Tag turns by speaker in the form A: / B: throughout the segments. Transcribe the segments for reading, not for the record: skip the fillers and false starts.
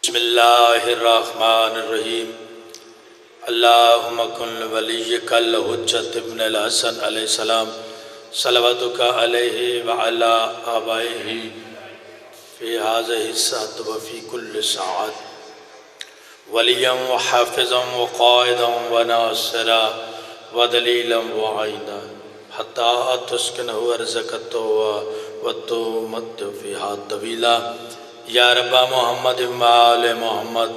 A: بسم اللہ الرحمن الرحیم اللہم کن ولیک الحجت ابن الحسن علیہ السلام صلواتک علیہ وعلا آبائہ فی هذه الساعة وفی کل ساعة ولیا وحافظا وقائدا وناصرا ودلیلا وعینا حتی تسکنہ ارزقت وتمت فیہا طویلا یا رب محمد وآل محمد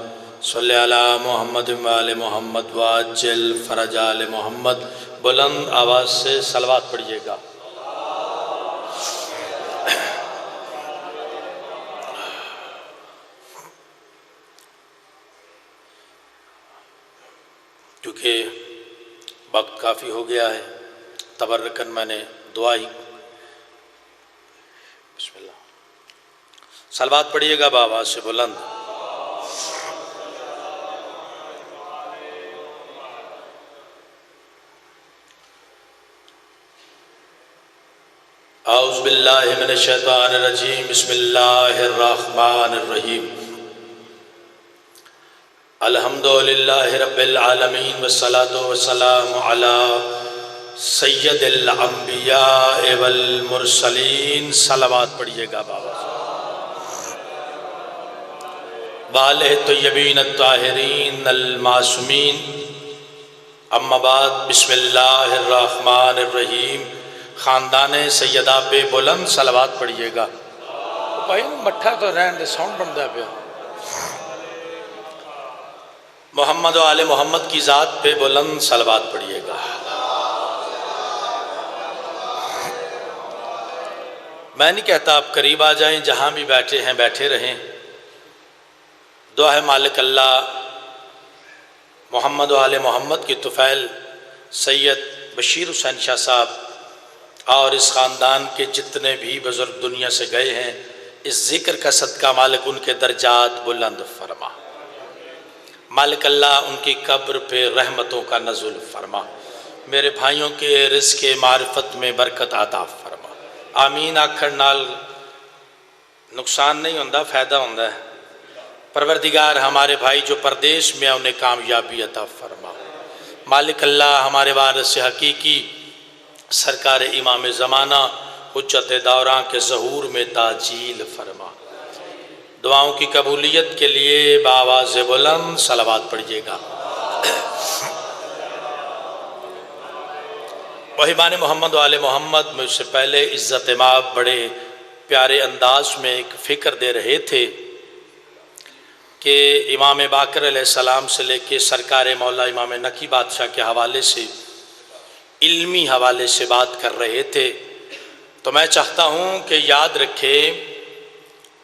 A: صلی علی محمد وآل محمد واجل فرج آل محمد۔ بلند آواز سے صلوات پڑھیے گا۔ کیونکہ وقت کافی ہو گیا ہے، تبرکن میں نے دعا ہی بسم اللہ صلوات پڑھیے گا بآواز سے بلند۔ اعوذ باللہ من الشیطان الرجیم بسم اللہ الرحمن الرحیم الحمدللہ رب العالمین والصلاة والسلام علی سید الانبیاء والمرسلین۔ صلوات پڑھیے گا بآواز سے۔ والہ طیبین الطاہرین المعصومین، اما بعد بسم اللہ الرحمن الرحیم۔ خاندان سیدہ پہ بلند صلوات پڑھیے گا۔ بھائی مٹھا تو رہن دے، ساؤنڈ بنتا پیا۔ محمد و آل محمد کی ذات پہ بلند صلوات پڑھیے گا۔ میں نہیں کہتا آپ قریب آ جائیں، جہاں بھی بیٹھے ہیں بیٹھے رہیں۔ دعا ہے مالک اللہ محمد و آل محمد کی طفیل سید بشیر حسین شاہ صاحب اور اس خاندان کے جتنے بھی بزرگ دنیا سے گئے ہیں، اس ذکر کا صدقہ مالک ان کے درجات بلند فرما۔ مالک اللہ ان کی قبر پہ رحمتوں کا نزول فرما۔ میرے بھائیوں کے رزق معرفت میں برکت عطا فرما۔ آمین آکھڑ نال نقصان نہیں ہوندہ، فائدہ ہوندہ ہے۔ پروردگار ہمارے بھائی جو پردیش میں انہیں کامیابی عطا فرما۔ مالک اللہ ہمارے وارث حقیقی سرکار امام زمانہ حجت دوراں کے ظہور میں تعجیل فرما۔ دعاؤں کی قبولیت کے لیے بآواز بلند صلوات پڑھیے گا۔ محبان محمد و آل محمد مجھ سے پہلے عزت مآب بڑے پیارے انداز میں ایک فکر دے رہے تھے کہ امام باقر علیہ السلام سے لے کے سرکار مولا امام نقی بادشاہ کے حوالے سے علمی حوالے سے بات کر رہے تھے، تو میں چاہتا ہوں کہ یاد رکھے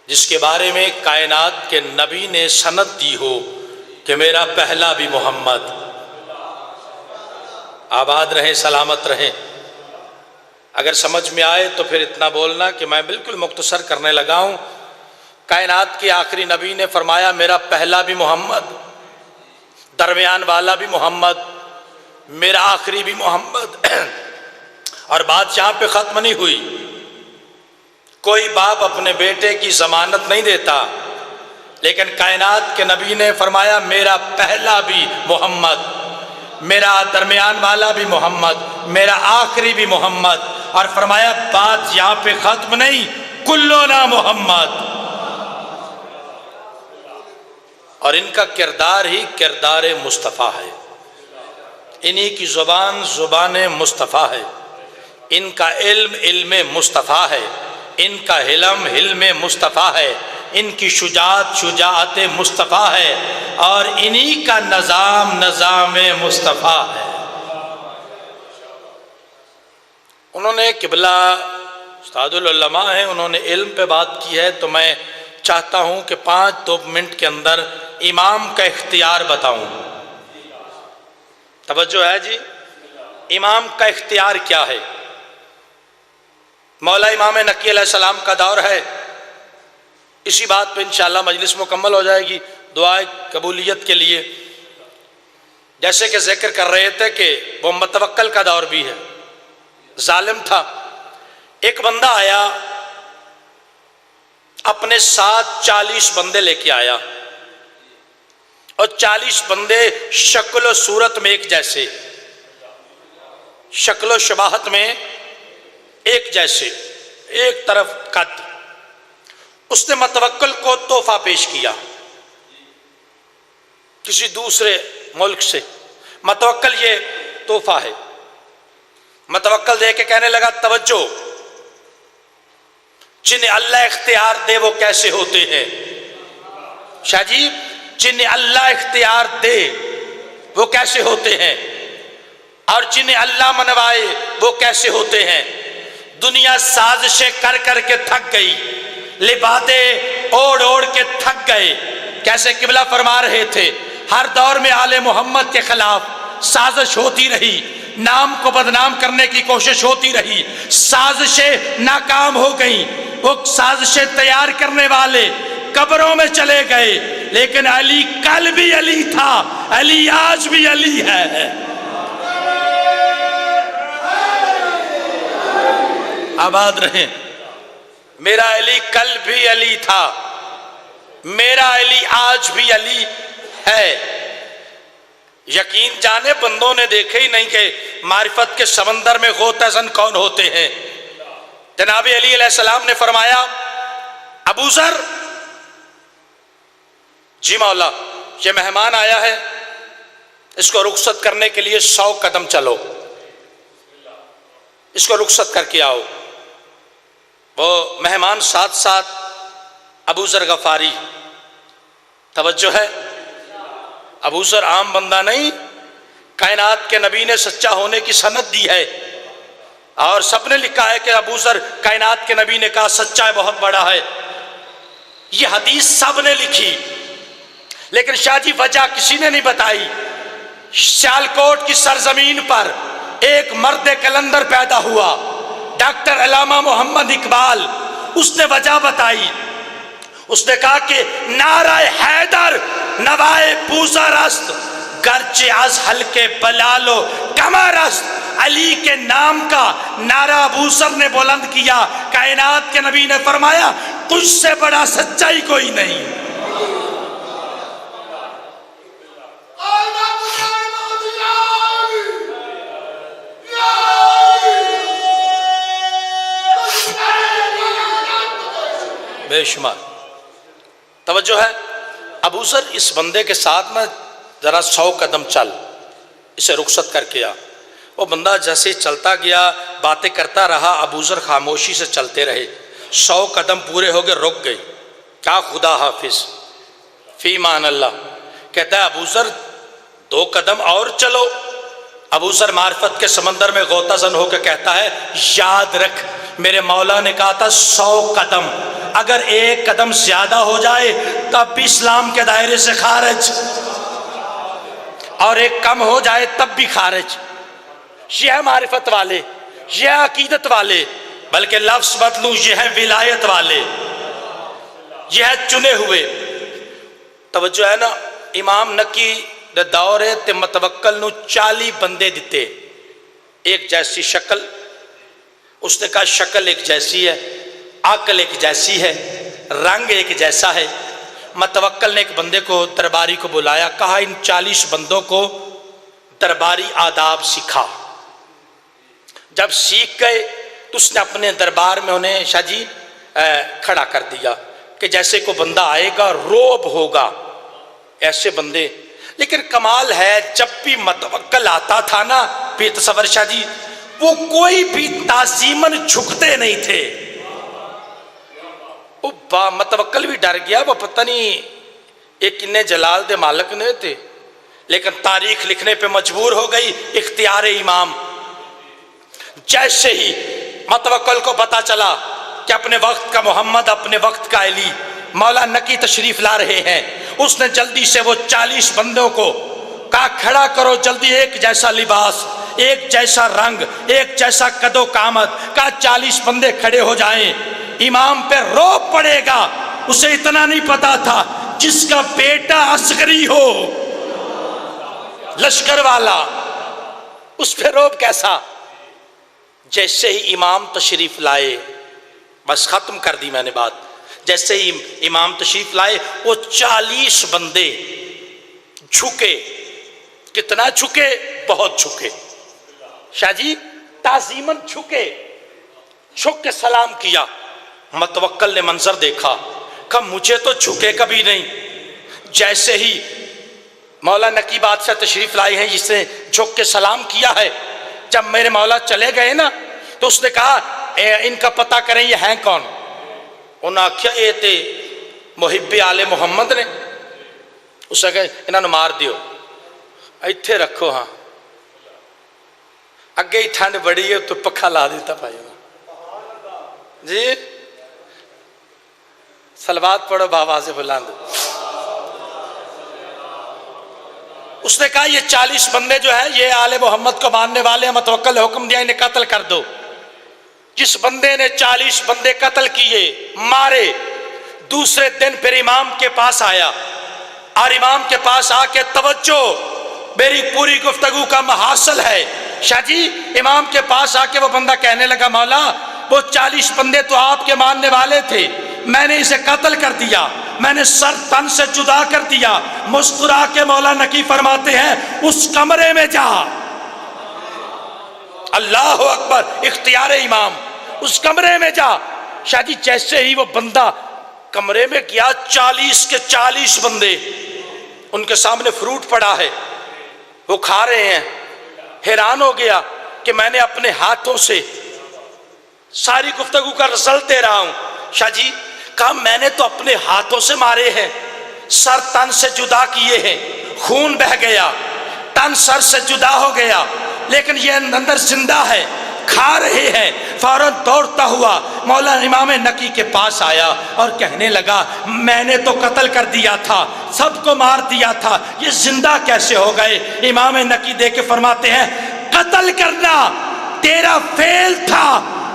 A: جس کے بارے میں کائنات کے نبی نے سند دی ہو کہ میرا پہلا بھی محمد۔ آباد رہیں، سلامت رہیں۔ اگر سمجھ میں آئے تو پھر اتنا بولنا کہ میں بالکل مختصر کرنے لگا ہوں۔ کائنات کے آخری نبی نے فرمایا میرا پہلا بھی محمد، درمیان والا بھی محمد، میرا آخری بھی محمد۔ اور بات یہاں پہ ختم نہیں ہوئی۔ کوئی باپ اپنے بیٹے کی ضمانت نہیں دیتا، لیکن کائنات کے نبی نے فرمایا میرا پہلا بھی محمد، میرا درمیان والا بھی محمد، میرا آخری بھی محمد۔ اور فرمایا بات یہاں پہ ختم نہیں، کلنا محمد۔ اور ان کا کردار ہی کردار مصطفیٰ ہے، انہی کی زبان زبان مصطفیٰ ہے، ان کا علم علم مصطفیٰ ہے، ان کا حلم حلم مصطفیٰ ہے، ان کی شجاعت شجاعت مصطفیٰ ہے، اور انہی کا نظام نظام مصطفیٰ ہے۔ انہوں نے قبلہ استاد العلماء ہیں، انہوں نے علم پہ بات کی ہے، تو میں چاہتا ہوں کہ 5 منٹ کے اندر امام کا اختیار بتاؤں۔ توجہ ہے جی؟ امام کا اختیار کیا ہے؟ مولا امام نقی علیہ السلام کا دور ہے۔ اسی بات پہ انشاءاللہ مجلس مکمل ہو جائے گی دعائے قبولیت کے لیے۔ جیسے کہ ذکر کر رہے تھے کہ وہ متوکل کا دور بھی ہے، ظالم تھا۔ ایک بندہ آیا، اپنے ساتھ 40 بندے لے کے آیا، اور 40 بندے شکل و صورت میں ایک جیسے، شکل و شباہت میں ایک جیسے، ایک طرف قد۔ اس نے متوکل کو تحفہ پیش کیا کسی دوسرے ملک سے، متوکل یہ تحفہ ہے۔ متوکل دے کے کہنے لگا توجہ، جنہیں اللہ اختیار دے وہ کیسے ہوتے ہیں؟ شاہ جی، جنہیں اللہ اختیار دے وہ کیسے ہوتے ہیں، اور جنہیں اللہ منوائے وہ کیسے ہوتے ہیں؟ دنیا سازشیں کر کر کے تھک گئی، لبادیں اوڑھ اوڑھ کے تھک گئے۔ کیسے قبلہ فرما رہے تھے، ہر دور میں آل محمد کے خلاف سازش ہوتی رہی، نام کو بدنام کرنے کی کوشش ہوتی رہی، سازشیں ناکام ہو گئیں، وہ سازشیں تیار کرنے والے قبروں میں چلے گئے، لیکن علی کل بھی علی تھا، علی آج بھی علی ہے۔ آباد رہیں، میرا علی کل بھی علی تھا، میرا علی آج بھی علی ہے۔ یقین جانے بندوں نے دیکھے ہی نہیں کہ معرفت کے سمندر میں غوطہ زن کون ہوتے ہیں۔ جناب علی علیہ السلام نے فرمایا، ابو ذر، جی مولا، یہ مہمان آیا ہے، اس کو رخصت کرنے کے لیے 100 قدم چلو، اس کو رخصت کر کے آؤ۔ وہ مہمان ساتھ ساتھ ابو ذر غفاری، توجہ ہے، ابو ذر عام بندہ نہیں، کائنات کے نبی نے سچا ہونے کی سند دی ہے، اور سب نے لکھا ہے کہ ابو ذر کائنات کے نبی نے کہا سچا ہے، بہت بڑا ہے۔ یہ حدیث سب نے لکھی، لیکن شاہ جی وجہ کسی نے نہیں بتائی۔ سیالکوٹ کی سرزمین پر ایک مرد کلندر پیدا ہوا، ڈاکٹر علامہ محمد اقبال، اس نے وجہ بتائی۔ اس نے کہا کہ نعرہ حیدر نوائے بوزر است، گرچہ از حلقے بلالو کمر است۔ علی کے نام کا نعرہ ابو ذر نے بلند کیا، کائنات کے نبی نے فرمایا تجھ سے بڑا سچائی کوئی نہیں۔ بے شمار توجہ ہے۔ ابو ذر اس بندے کے ساتھ میں ذرا 100 قدم چل، اسے رخصت کر کے آ۔ وہ بندہ جیسے چلتا گیا، باتیں کرتا رہا، ابو ذر خاموشی سے چلتے رہے۔ 100 قدم پورے ہو گئے، رک گئے، کہا خدا حافظ، فی امان اللہ۔ کہتا ہے ابو ذر 2 قدم اور چلو۔ ابو ذر معرفت کے سمندر میں غوطہ زن ہو کے کہتا ہے یاد رکھ، میرے مولا نے کہا تھا 100 قدم، اگر 1 قدم زیادہ ہو جائے تب بھی اسلام کے دائرے سے خارج، اور 1 کم ہو جائے تب بھی خارج۔ یہ ہے معرفت والے، یہ ہے عقیدت والے، بلکہ لفظ بدلوں، یہ ہے ولایت والے، یہ ہے چنے ہوئے۔ توجہ ہے نا، امام نکی دے دورے تے متوکل نو 40 بندے دیتے، ایک جیسی شکل۔ اس نے کہا شکل ایک جیسی ہے، عقل ایک جیسی ہے، رنگ ایک جیسا ہے۔ متوکل نے ایک بندے کو درباری کو بلایا، کہا ان 40 بندوں کو درباری آداب سکھا۔ جب سیکھ گئے تو اس نے اپنے دربار میں انہیں شاہ جی کھڑا کر دیا کہ جیسے کوئی بندہ آئے گا روب ہوگا، ایسے بندے۔ لیکن کمال ہے جب بھی متوکل آتا تھا نا پھر تصور شاہ جی، وہ کوئی بھی تعظیماً جھکتے نہیں تھے۔ وہ متوکل بھی ڈر گیا، وہ پتہ نہیں ایک کنے جلال دے مالک نے تھے، لیکن تاریخ لکھنے پہ مجبور ہو گئی اختیار امام۔ جیسے ہی متوکل کو پتا چلا کہ اپنے وقت کا محمد، اپنے وقت کا علی، مولا نکی تشریف لا رہے ہیں، اس نے جلدی سے وہ 40 بندوں کو کہا کھڑا کرو جلدی، ایک جیسا لباس، ایک جیسا رنگ، ایک جیسا قد و قامت۔ کہا 40 بندے کھڑے ہو جائیں، امام پہ روب پڑے گا۔ اسے اتنا نہیں پتا تھا جس کا بیٹا عسکری ہو، لشکر والا، اس پہ روب کیسا۔ جیسے ہی امام تشریف لائے، بس ختم کر دی میں نے بات، جیسے ہی امام تشریف لائے وہ 40 بندے چھکے. کتنا چھکے؟ بہت چھکے. شاہ جی تعظیماً چھکے، چھک کے سلام کیا. متوکل نے منظر دیکھا، کہ مجھے تو چھکے کبھی نہیں. جیسے ہی مولا نقی بادشاہ تشریف لائے ہیں، جس نے جھک کے سلام کیا ہے، جب میرے مولا چلے گئے نا تو اس نے کہا ان کا پتہ کریں یہ ہیں کون. انہوں نے کہا یہ تے محب آل محمد نے. اس نے کہا انہوں نے مار دیو، ایتھے رکھو. ہاں اگے ہی ٹھنڈ بڑی ہے تو پکھا لا دیتا بھائی جی. صلوات پڑھو بابا سے بلند. اس نے کہا یہ 40 بندے جو ہیں یہ آل محمد کو ماننے والے ہیں، متوکل نے حکم دیا انہیں قتل کر دو. جس بندے نے 40 بندے قتل کیے، مارے، دوسرے دن پھر امام کے پاس آیا اور امام کے پاس آ کے توجہ، میری پوری گفتگو کا محاصل ہے. شاہ جی امام کے پاس آ کے وہ بندہ کہنے لگا مولا وہ 40 بندے تو آپ کے ماننے والے تھے، میں نے اسے قتل کر دیا، میں نے سر تن سے جدا کر دیا. مسکرا کے مولا نقی فرماتے ہیں اس کمرے میں جا. اللہ اکبر، اختیار امام، اس کمرے میں جا. شاہ جی جیسے ہی وہ بندہ کمرے میں گیا، 40 کے 40 بندے، ان کے سامنے فروٹ پڑا ہے، وہ کھا رہے ہیں. حیران ہو گیا کہ میں نے اپنے ہاتھوں سے ساری گفتگو کا رزلٹ دے رہا ہوں. شاہ جی کہا میں نے تو اپنے ہاتھوں سے مارے ہیں، سر تن سے جدا کیے ہیں، خون بہ گیا، تن سر سے جدا ہو گیا، لیکن یہ اندر زندہ ہے، کھا رہے ہیں. فوراً دوڑتا ہوا مولا امام نقی کے پاس آیا اور کہنے لگا میں نے تو قتل کر دیا تھا، سب کو مار دیا تھا، یہ زندہ کیسے ہو گئے؟ امام نقی دے کے فرماتے ہیں قتل کرنا تیرا فعل تھا،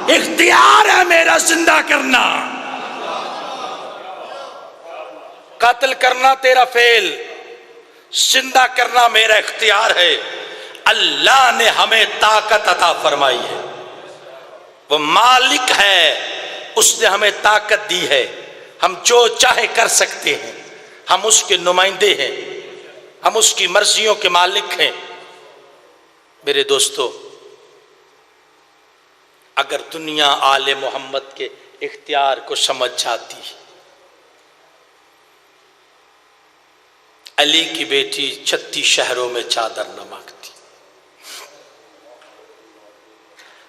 A: اختیار ہے میرا زندہ کرنا. قتل کرنا تیرا فعل، زندہ کرنا میرا اختیار ہے. اللہ نے ہمیں طاقت عطا فرمائی ہے، وہ مالک ہے، اس نے ہمیں طاقت دی ہے، ہم جو چاہے کر سکتے ہیں، ہم اس کے نمائندے ہیں، ہم اس کی مرضیوں کے مالک ہیں. میرے دوستو اگر دنیا آل محمد کے اختیار کو سمجھ جاتی، علی کی بیٹی 36 شہروں میں چادر نہ مانگتی.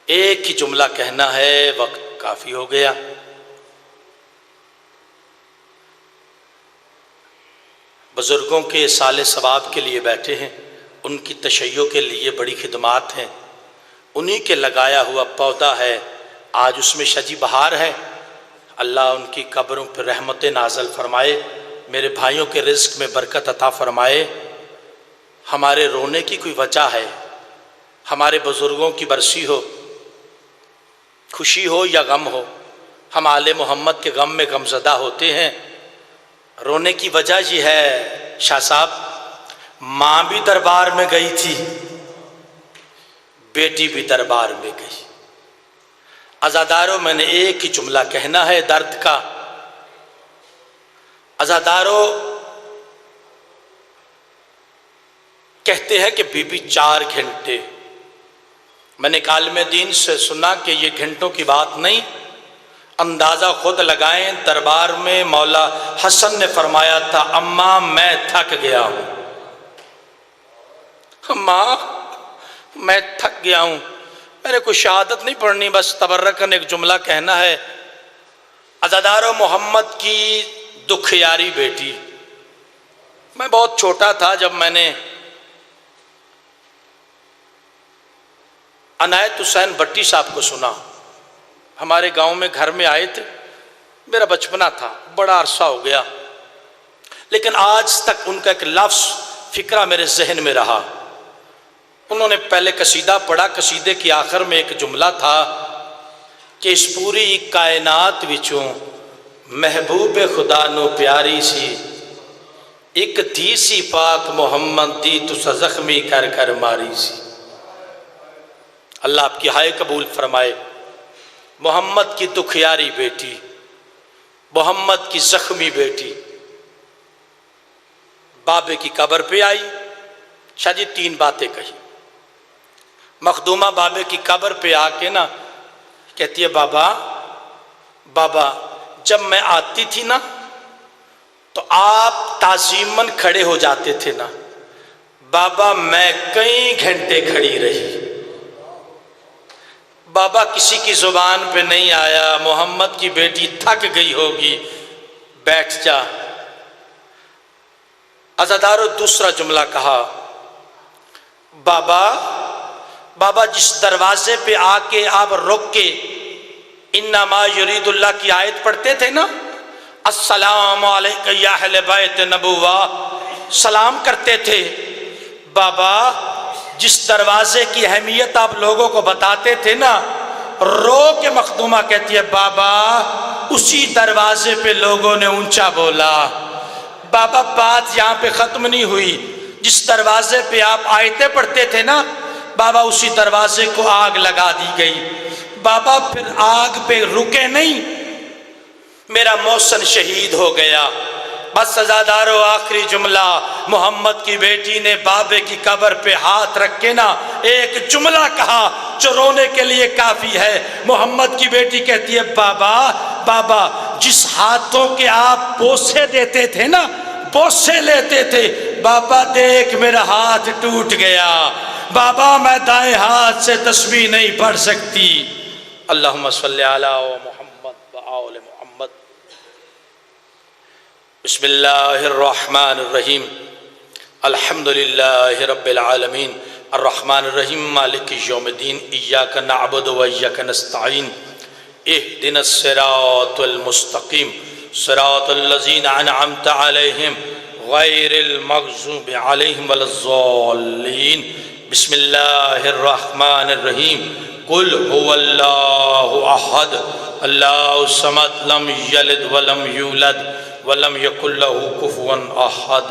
A: ایک ہی جملہ کہنا ہے، وقت کافی ہو گیا. بزرگوں کے سال ثواب کے لیے بیٹھے ہیں، ان کی تشیع کے لیے بڑی خدمات ہیں، انہی کے لگایا ہوا پودا ہے. آج اس میں شجی بہار ہے. اللہ ان کی قبروں پر رحمت نازل فرمائے، میرے بھائیوں کے رزق میں برکت عطا فرمائے. ہمارے رونے کی کوئی وجہ ہے؟ ہمارے بزرگوں کی برسی ہو، خوشی ہو یا غم ہو، ہم آل محمد کے غم میں غمزدہ ہوتے ہیں. رونے کی وجہ یہ ہے شاہ صاحب، ماں بھی دربار میں گئی تھی، بیٹی بھی دربار میں گئی. عزاداروں میں نے ایک ہی جملہ کہنا ہے درد کا. عزاداروں کہتے ہیں کہ بی بی 4 گھنٹے. میں نے عالم دین سے سنا کہ یہ گھنٹوں کی بات نہیں، اندازہ خود لگائیں. دربار میں مولا حسن نے فرمایا تھا اماں میں تھک گیا ہوں، اماں میں تھک گیا ہوں، میں نے کوئی شہادت نہیں پڑھنی، بس تبرکن ایک جملہ کہنا ہے. عزاداروں محمد کی دکھیاری بیٹی، میں بہت چھوٹا تھا جب میں نے عنایت حسین بٹی صاحب کو سنا. ہمارے گاؤں میں گھر میں آئے تھے، میرا بچپنا تھا، بڑا عرصہ ہو گیا، لیکن آج تک ان کا ایک لفظ فکرہ میرے ذہن میں رہا. انہوں نے پہلے قصیدہ پڑھا، قصیدے کی آخر میں ایک جملہ تھا کہ اس پوری کائنات وچوں محبوب خدا نو پیاری سی، ایک دھی سی پاک محمد دی تسا زخمی کر کر ماری سی. اللہ آپ کی ہائے قبول فرمائے. محمد کی دکھیاری بیٹی، محمد کی زخمی بیٹی، بابے کی قبر پہ آئی، شاہ جی 3 باتیں کہی۔ مخدومہ بابے کی قبر پہ آ کے نا کہتی ہے بابا جب میں آتی تھی نا تو آپ تعظیماً کھڑے ہو جاتے تھے نا، بابا میں کئی گھنٹے کھڑی رہی، بابا کسی کی زبان پہ نہیں آیا محمد کی بیٹی تھک گئی ہوگی، بیٹھ جا۔ عزادارو دوسرا جملہ کہا، بابا جس دروازے پہ آ کے آپ رک کے انما یرید اللہ کی آیت پڑھتے تھے نا، السلام علیکم یا اہل بیت نبوہ، سلام کرتے تھے، بابا جس دروازے کی اہمیت آپ لوگوں کو بتاتے تھے نا، رو کے مخدومہ کہتی ہے بابا اسی دروازے پہ لوگوں نے اونچا بولا۔ بابا بات یہاں پہ ختم نہیں ہوئی، جس دروازے پہ آپ آیتیں پڑھتے تھے نا بابا اسی دروازے کو آگ لگا دی گئی۔ بابا پھر آگ پہ رکے نہیں، میرا محسن شہید ہو گیا۔ بس عزادارو آخری جملہ، محمد کی بیٹی نے بابے کی قبر پہ ہاتھ رکھ کے نا ایک جملہ کہا جو رونے کے لیے کافی ہے۔ محمد کی بیٹی کہتی ہے بابا جس ہاتھوں کے آپ بوسے دیتے تھے نا، بوسے لیتے تھے، بابا دیکھ میرا ہاتھ ٹوٹ گیا، بابا میں دائیں ہاتھ سے تسبیح نہیں پڑھ سکتی۔ اللہم صلی علی محمد و آل محمد۔ بسم اللہ الرحمن الرحیم، الحمدللہ رب العالمین، الرحمن الرحیم، مالک یوم الدین، ایاک نعبد و ایاک نستعین، اہدنا الصراط المستقیم، صراط الذین انعمت علیہم غیر المغضوب علیہم ولا الضالین۔ بسم اللہ الرحمن الرحیم، قل هو اللہ احد اللہ الصمد لم یلد ولم یولد ولم یکن لہ کفوا احد۔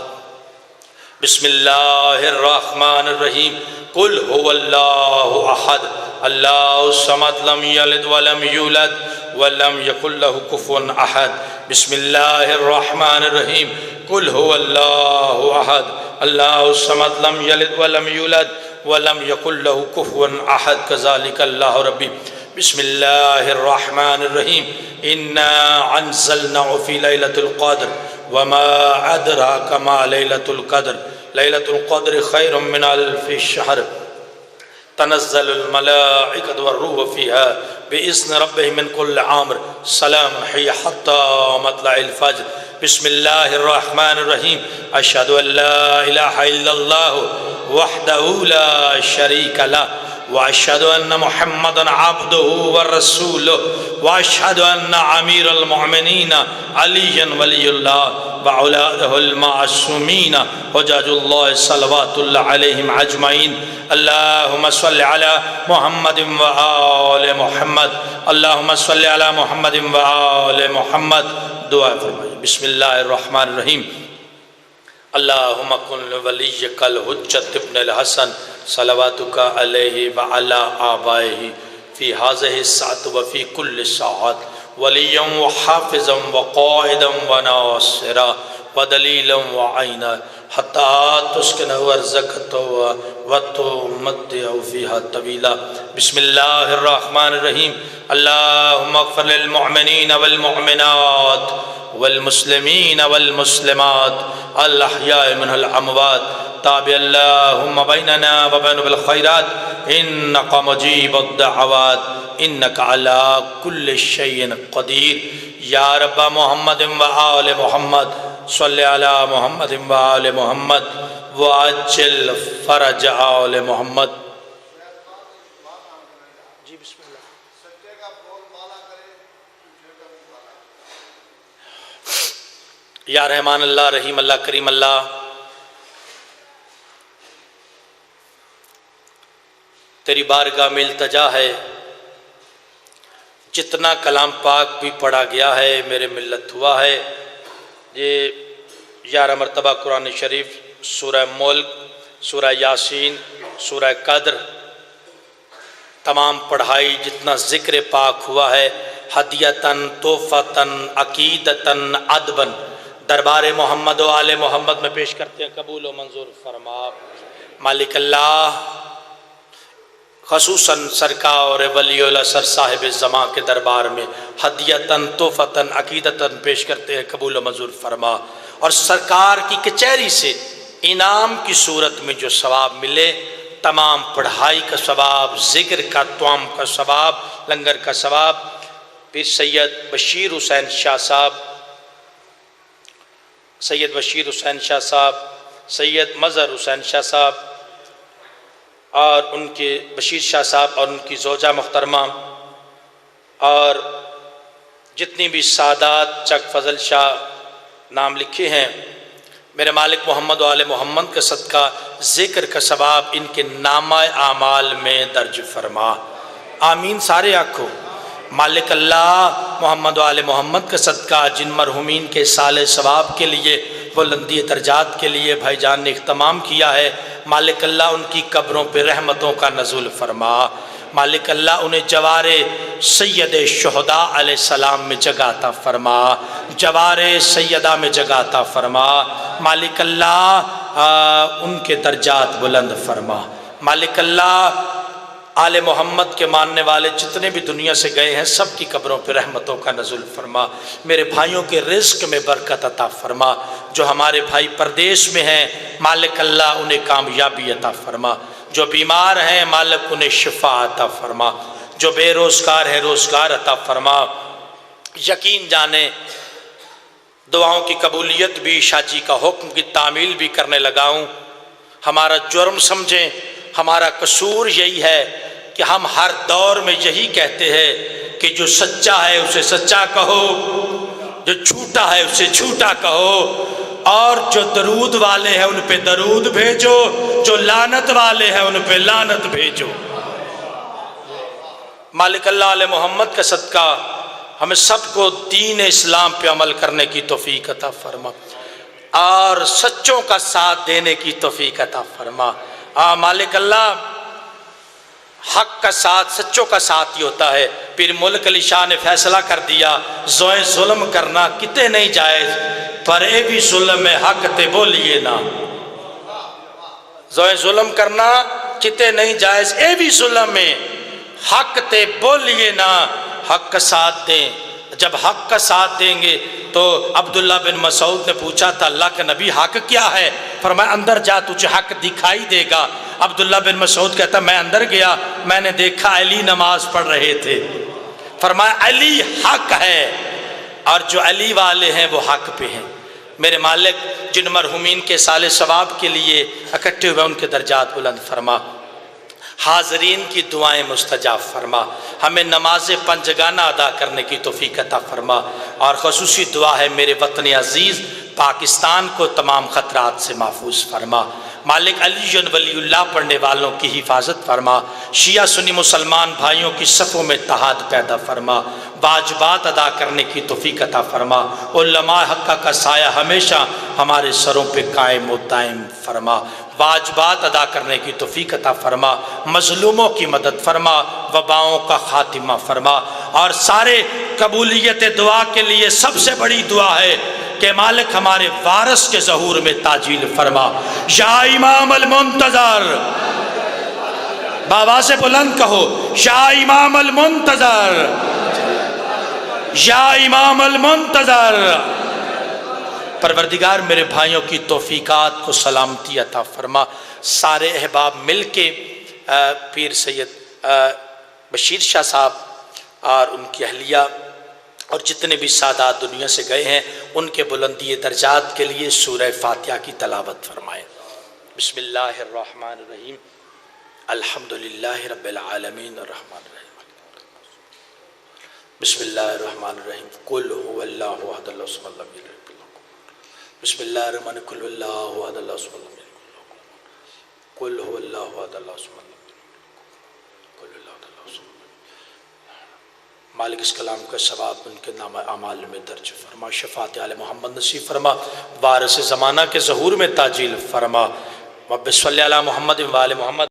A: بسم اللہ الرحمن الرحیم، قل هو اللہ احد اللہ الصمد لم یلد ولم یولد ولم یکن لہ کفوا احد۔ بسم اللہ الرحمن الرحیم، قل هو اللہ احد اللہ الصمد لم یلد ولم یولد ولم یکن لہ کفوا احد۔ کذالک اللہ ربی۔ بسم اللہ الرحمن الرحیم، انا انزلناه فی لیلۃ القدر وما ادراک ما لیلۃ القدر، لیلۃ القدر خیر من الف شہر، تنزل الملائکۃ والروح فیہا بإذن ربهم من كل امر، سلام ہی حتی مطلع الفجر۔ بسم اللہ الرحمن الرحیم، اشہد ان لا الہ الا اللہ وحدہ لا شریک لہ واشہد ان محمدا عبدہ ورسولہ واشہد ان امیر المؤمنین علی ولی اللہ وأولادہ المعصومین حجاج اللہ صلوات اللہ علیہم اجمعین۔ اللہم صلی علی محمد وآل محمد، اللہم صلی علی محمد وآل محمد۔ دعا فرمائیے۔ بسم اللہ الرحمن الرحیم، اللہم کن ولیک الحجت ابن الحسن صلواتک علیہ وعلی آبائہ فی ہذہ الساعۃ وفی کل ساعۃ ولیا وحافظا وقائدا وناصرا ودلیلا وعینا حتی تسکن ورزقت وتمتع فیہا طویلا۔ بسم اللہ الرحمن الرحیم، اللہم اغفر للمؤمنین والمؤمنات والمسلمین والمسلمات الاحیاء من الاموات، تابع اللہم بیننا وبین بالخیرات انک مجیب الدعوات انک علی کل شیء قدیر۔ یا رب محمد و آل محمد، صلی علی محمد و آل محمد وعجل فرج آل محمد۔ جی بسم اللہ۔ یا رحمان اللہ، رحیم اللہ، کریم اللہ، تیری بارگاہ میں التجا ہے، جتنا کلام پاک بھی پڑھا گیا ہے میرے ملت ہوا ہے، یہ 11 مرتبہ قرآن شریف، سورہ ملک، سورہ یاسین، سورہ قدر تمام پڑھائی، جتنا ذکر پاک ہوا ہے، ہدیتاً، تحفۃً، عقیدتاً، ادباً، دربار محمد و آل محمد میں پیش کرتے ہیں، قبول و منظور فرما۔ مالک اللہ خصوصاً سرکار ولی اللہ سر صاحب زمان کے دربار میں ہدیتاً تحفتاً عقیدتاً پیش کرتے ہیں، قبول و منظور فرما۔ اور سرکار کی کچہری سے انعام کی صورت میں جو ثواب ملے، تمام پڑھائی کا ثواب، ذکر کا، توام کا ثواب، لنگر کا ثواب، پھر سید بشیر حسین شاہ صاحب، سید بشیر حسین شاہ صاحب، سید مظہر حسین شاہ صاحب اور ان کے بشیر شاہ صاحب اور ان کی زوجہ محترمہ، اور جتنی بھی سادات چک فضل شاہ نام لکھے ہیں، میرے مالک محمد و آل محمد کا صدقہ ذکر کا ثواب ان کے نامہ اعمال میں درج فرما۔ آمین سارے آنکھوں۔ مالک اللہ محمد و آل محمد کا صدقہ جن مرحومین کے سال ثواب کے لیے، بلندی درجات کے لیے بھائی جان نے اہتمام کیا ہے، مالک اللہ ان کی قبروں پہ رحمتوں کا نزول فرما۔ مالک اللہ انہیں جوار سید شہداء علیہ السلام میں جگہ عطا فرما، جوار سیدہ میں جگہ عطا فرما۔ مالک اللہ ان کے درجات بلند فرما۔ مالک اللہ آل محمد کے ماننے والے جتنے بھی دنیا سے گئے ہیں سب کی قبروں پہ رحمتوں کا نزول فرما۔ میرے بھائیوں کے رزق میں برکت عطا فرما۔ جو ہمارے بھائی پردیش میں ہیں مالک اللہ انہیں کامیابی عطا فرما۔ جو بیمار ہیں مالک انہیں شفا عطا فرما۔ جو بے روزگار ہیں روزگار عطا فرما۔ یقین جانیں دعاؤں کی قبولیت بھی شاہ جی کا حکم کی تعمیل بھی کرنے لگا ہوں۔ ہمارا جرم سمجھیں، ہمارا قصور یہی ہے کہ ہم ہر دور میں یہی کہتے ہیں کہ جو سچا ہے اسے سچا کہو، جو جھوٹا ہے اسے جھوٹا کہو، اور جو درود والے ہیں ان پہ درود بھیجو، جو لعنت والے ہیں ان پہ لعنت بھیجو۔ مالک اللہ علیہ محمد کا صدقہ ہمیں سب کو دین اسلام پہ عمل کرنے کی توفیق عطا فرما اور سچوں کا ساتھ دینے کی توفیق عطا فرما۔ مالک اللہ حق کا ساتھ، سچوں کا ساتھ ہی ہوتا ہے۔ پھر ملک علی شاہ نے فیصلہ کر دیا زوئے ظلم کرنا کتے نہیں جائز، پر اے بھی ظلم میں حق تے بولیے نا۔ زوئے ظلم کرنا کتے نہیں جائز، اے بھی ظلم میں حق تے بولیے نا۔ حق کا ساتھ دیں، جب حق کا ساتھ دیں گے تو عبداللہ بن مسعود نے پوچھا تھا اللہ کے نبی حق کیا ہے؟ فرمایا اندر جا تجھے حق دکھائی دے گا۔ عبداللہ بن مسعود کہتا میں اندر گیا، میں نے دیکھا علی نماز پڑھ رہے تھے۔ فرمایا علی حق ہے اور جو علی والے ہیں وہ حق پہ ہیں۔ میرے مالک جن مرحومین کے سال ثواب کے لیے اکٹھے ہوئے ان کے درجات بلند فرما، حاضرین کی دعائیں مستجاب فرما، ہمیں نماز پنجگانہ ادا کرنے کی توفیق عطا فرما، اور خصوصی دعا ہے میرے وطن عزیز پاکستان کو تمام خطرات سے محفوظ فرما۔ مالک علی ولی اللہ پڑھنے والوں کی حفاظت فرما، شیعہ سنی مسلمان بھائیوں کی صفوں میں اتحاد پیدا فرما، واجبات ادا کرنے کی توفیق عطا فرما، علماء حقہ کا سایہ ہمیشہ ہمارے سروں پہ قائم و دائم فرما، واجبات ادا کرنے کی توفیق عطا فرما، مظلوموں کی مدد فرما، وباؤں کا خاتمہ فرما، اور سارے قبولیت دعا کے لیے سب سے بڑی دعا ہے کہ مالک ہمارے وارث کے ظہور میں تاجیل فرما۔ یا امام المنتظر، بآواز بلند کہو یا امام المنتظر، یا امام المنتظر۔ پروردگار میرے بھائیوں کی توفیقات کو سلامتی عطا فرما۔ سارے احباب مل کے پیر سید بشیر شاہ صاحب اور ان کی اہلیہ اور جتنے بھی سادات دنیا سے گئے ہیں ان کے بلندی درجات کے لیے سورہ فاتحہ کی تلاوت فرمائیں۔ بسم اللہ الرحمن الرحیم، الحمدللہ رب العالمین الرحمن الرحیم، بسم اللہ الرحمن الرحیم، قل هو اللہ احد اللہ الصمد لم یلد ولم یولد، بسم اللہ الرحمن الرحیم، قل هو اللہ احد اللہ الصمد لم یلد ولم یولد، قل هو اللہ احد اللہ الصمد لم یلد ولم یولد، قل هو اللہ الصمد۔ مالک اس کلام کا ثواب ان کے نامہ اعمال میں درج فرما، شفاعت آل محمد نصیب فرما، وارث زمانہ کے ظہور میں تاجیل فرما، رب صلی علی محمد و آل محمد۔